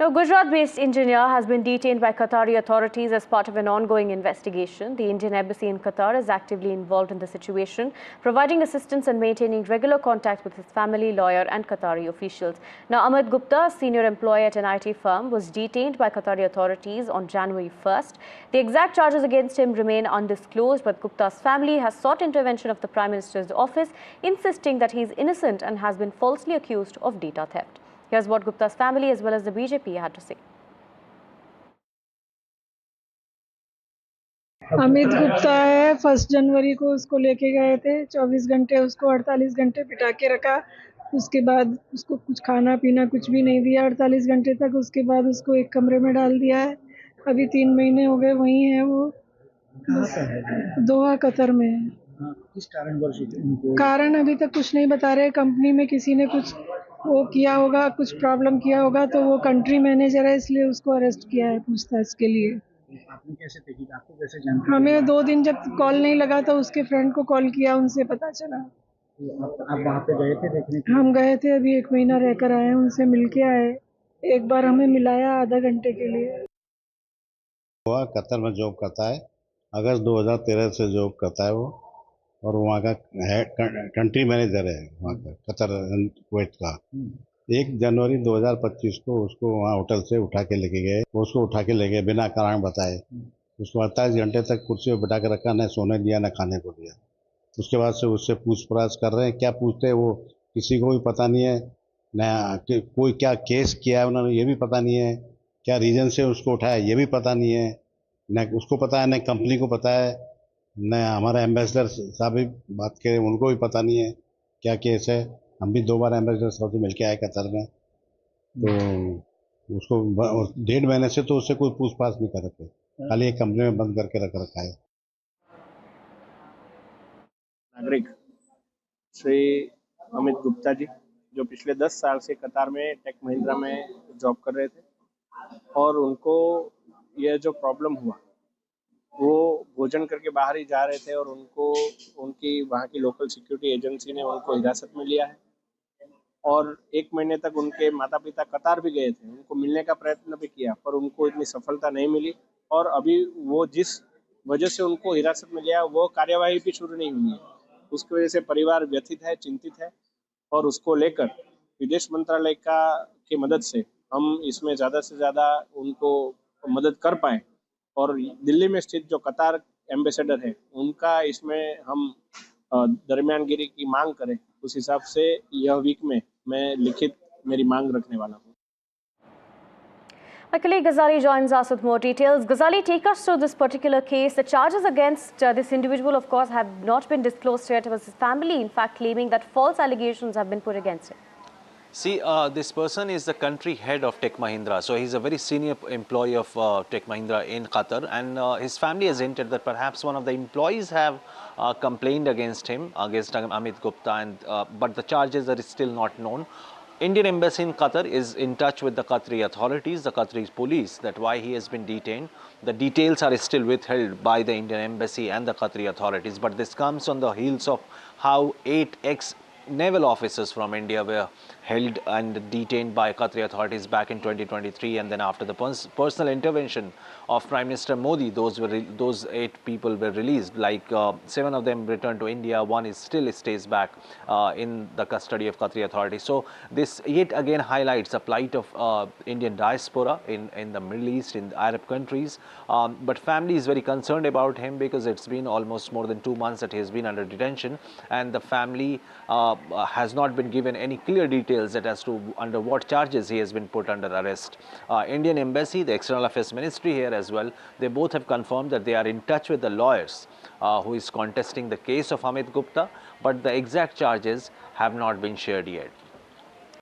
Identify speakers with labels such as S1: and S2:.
S1: A Gujarat-based engineer has been detained by Qatari authorities as part of an ongoing investigation. The Indian embassy in Qatar is actively involved in the situation, providing assistance and maintaining regular contact with his family, lawyer and Qatari officials. Now, Amit Gupta, a senior employee at an IT firm, was detained by Qatari authorities on January 1st. The exact charges against him remain undisclosed, but Gupta's family has sought intervention of the Prime Minister's office, insisting that he is innocent and has been falsely accused of data theft. Here's what Gupta's family as well as the BJP had to say.
S2: Amit Gupta है। 1 जनवरी को उसको लेके गए थे। 24 घंटे उसको 48 घंटे बिठा के रखा। उसके बाद उसको कुछ खाना पीना कुछ भी नहीं दिया 48 घंटे तक। उसके बाद उसको एक कमरे में डाल दिया है। अभी 3 महीने हो गए वहीं है वो। दोहा कतर में है।
S3: किस कारण
S2: कारण अभी तक कुछ नहीं बता रहे। कंपनी में किसी ने कुछ वो किया होगा, कुछ प्रॉब्लम किया होगा, तो वो कंट्री मैनेजर है इसलिए उसको अरेस्ट किया है पूछताछ के लिए।
S3: आपने कैसे देखी, आपको कैसे जानकारी?
S2: हमें 2 दिन जब कॉल नहीं लगा तो उसके फ्रेंड को कॉल किया, उनसे पता चला।
S3: आप वहाँ पे गए थे देखने के लिए?
S2: हम गए थे, अभी 1 महीना रहकर आए, उनसे मिल के आए। एक बार हमें मिलाया आधा घंटे के लिए।
S4: वह कतर में जॉब करता है। अगस्त 2013 से जॉब करता है वो, और वहाँ का कंट्री मैनेजर है वहाँ का कतर कुवैत का। 1 जनवरी 2025 को उसको वहाँ होटल से उठा के लेके गए। उसको उठा के ले गए बिना कारण बताए। उसको 48 घंटे तक कुर्सी पर बिठा के रखा, न सोने दिया न खाने को दिया। उसके बाद से उससे पूछताछ कर रहे हैं। क्या पूछते हैं वो किसी को भी पता नहीं है, न कोई क्या केस किया है उन्होंने ये भी पता नहीं है, क्या रीजन से उसको उठाया ये भी पता नहीं है, न उसको पता है न कंपनी को पता है, न हमारे एम्बेसडर साहब भी बात करें उनको भी पता नहीं है क्या केस है। हम भी 2 बार एम्बेसडर साहब से मिल के आए कतर में, तो उसको 1.5 महीने से तो उससे कोई पूछताछ नहीं कर रखे, खाली एक कमरे में बंद करके रख रखा है।
S5: नागरिक श्री अमित गुप्ता जी, जो पिछले 10 साल से कतार में टेक महिंद्रा में जॉब कर रहे थे, और उनको यह जो प्रॉब्लम हुआ, वो भोजन करके बाहर ही जा रहे थे और उनको उनकी वहाँ की लोकल सिक्योरिटी एजेंसी ने उनको हिरासत में लिया है। और 1 महीने तक उनके माता पिता कतार भी गए थे, उनको मिलने का प्रयत्न भी किया, पर उनको इतनी सफलता नहीं मिली। और अभी वो जिस वजह से उनको हिरासत में लिया वो कार्यवाही भी शुरू नहीं हुई है। उसकी वजह से परिवार व्यथित है, चिंतित है, और उसको लेकर विदेश मंत्रालय की मदद से हम इसमें ज़्यादा से ज़्यादा उनको मदद कर पाएँ, और दिल्ली में स्थित जो कतार एम्बेसडर है उनका इसमें हम दरमियानगिरी की मांग करें। उस हिसाब से यह वीक में मैं लिखित मेरी मांग रखने वाला हूँ।
S1: My colleague Ghazali joins us with more details. Ghazali, take us through this particular case. The charges against this individual, of course, have not been disclosed yet. It was his family, in fact, claiming that false allegations have been put against him.
S6: See, this person is the country head of Tech Mahindra, so he's a very senior employee of Tech Mahindra in Qatar, and his family has hinted that perhaps one of the employees have complained against him, against Amit Gupta, and but the charges are still not known. Indian embassy in Qatar is in touch with the Qatari authorities, the Qatari police, that why he has been detained. The details are still withheld by the Indian embassy and the Qatari authorities, but this comes on the heels of how 8 ex-naval officers from India were held and detained by Qatari authorities back in 2023, and then after the personal intervention of Prime Minister Modi, those 8 people were released. Like 7 of them returned to India, 1 still stays back in the custody of Qatari authorities. So this yet again highlights the plight of Indian diaspora in the Middle East, in the Arab countries. But family is very concerned about him because it's been almost more than 2 months that he has been under detention, and the family has not been given any clear details that as to under what charges he has been put under arrest. Indian embassy, the External Affairs Ministry here as well, they both have confirmed that they are in touch with the lawyers who is contesting the case of Amit Gupta, but the exact charges have not been shared yet.